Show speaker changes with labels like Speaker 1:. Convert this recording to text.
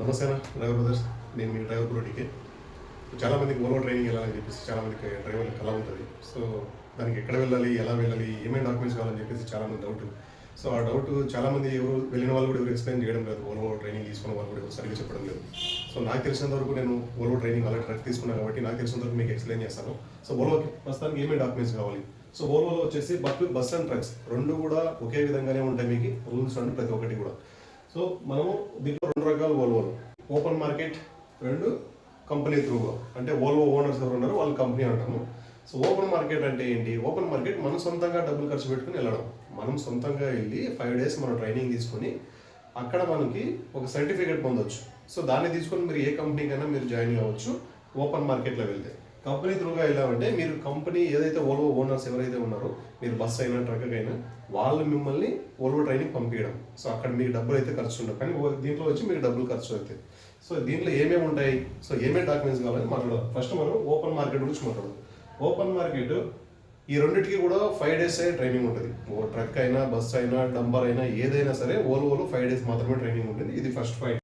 Speaker 1: నమస్తే అన్న driver brothers. నేను మీ డ్రైవర్ బ్రోటీకే. చాలామందికి ఓలో ట్రైనింగ్ వెళ్ళాలని చెప్పేసి చాలామందికి డ్రైవర్లకు కళ ఉంటుంది. సో దానికి ఎక్కడ వెళ్ళాలి, ఎలా వెళ్ళాలి, ఏమేమి డాక్యుమెంట్స్ కావాలని చెప్పేసి చాలామంది డౌట్. సో ఆ డౌట్ చాలామంది ఎవరు వెళ్ళిన వాళ్ళు కూడా ఎవరు ఎక్స్ప్లెయిన్ చేయడం లేదు. ఓలో ట్రైనింగ్ తీసుకున్న వాళ్ళు కూడా ఎవరు సరిగ్గా చెప్పడం లేదు. సో నాకు తెలిసినంత వరకు నేను ఓలో ట్రైనింగ్ అలా ట్రక్ తీసుకున్నాను కాబట్టి నాకు తెలిసినంత వరకు మీకు ఎక్స్ప్లెయిన్ చేస్తాను. సో ఓలోకి ప్రస్తుతానికి ఏమేమి డాక్యుమెంట్స్ కావాలి. సో ఓలోలో వచ్చేసి బస్ అండ్ ట్రక్స్ రెండు కూడా ఒకే విధంగానే ఉంటాయి. మీకు రూల్స్ అండ్ ప్రతి ఒక్కటి కూడా. సో మనము దీంట్లో రెండు రకాల ఓల్వోలు, ఓపెన్ మార్కెట్, రెండు కంపెనీ త్రూగా, అంటే ఓల్వో ఓనర్స్ ఎవరు ఉన్నారో వాళ్ళు కంపెనీ అంటాము. సో ఓపెన్ మార్కెట్ అంటే ఏంటి? ఓపెన్ మార్కెట్ మనం సొంతంగా డబ్బులు ఖర్చు పెట్టుకుని వెళ్ళడం. మనం సొంతంగా వెళ్ళి 5 days మనం ట్రైనింగ్ తీసుకొని అక్కడ మనకి ఒక సర్టిఫికేట్ పొందొచ్చు. సో దాన్ని తీసుకొని మీరు ఏ కంపెనీకైనా మీరు జాయిన్ కావచ్చు ఓపెన్ మార్కెట్లో వెళ్తే. కంపెనీ త్రూగా వెళ్ళామంటే మీరు కంపెనీ ఏదైతే ఓల్వో ఓనర్స్ ఎవరైతే ఉన్నారో, మీరు బస్ అయినా ట్రక్ అయినా వాళ్ళు మిమ్మల్ని ఓల్వో ట్రైనింగ్ పంపించడం. సో అక్కడ మీకు డబ్బులు అయితే ఖర్చు ఉండవు, కానీ దీంట్లో వచ్చి మీకు డబ్బులు ఖర్చు అవుతాయి. సో దీంట్లో ఏమేమి ఉంటాయి, సో ఏమేమి డాక్యుమెంట్స్ కావాలని మాట్లాడదాం. ఫస్ట్ మనం ఓపెన్ మార్కెట్ గురించి మాట్లాడదాం. ఓపెన్ మార్కెట్ ఈ రెండింటికి కూడా 5 days ట్రైనింగ్ ఉంటుంది. ట్రక్ అయినా, బస్ అయినా, డంబర్ అయినా, ఏదైనా సరే ఓల్వోలో 5 days మాత్రమే ట్రైనింగ్ ఉంటుంది. ఇది ఫస్ట్ పాయింట్.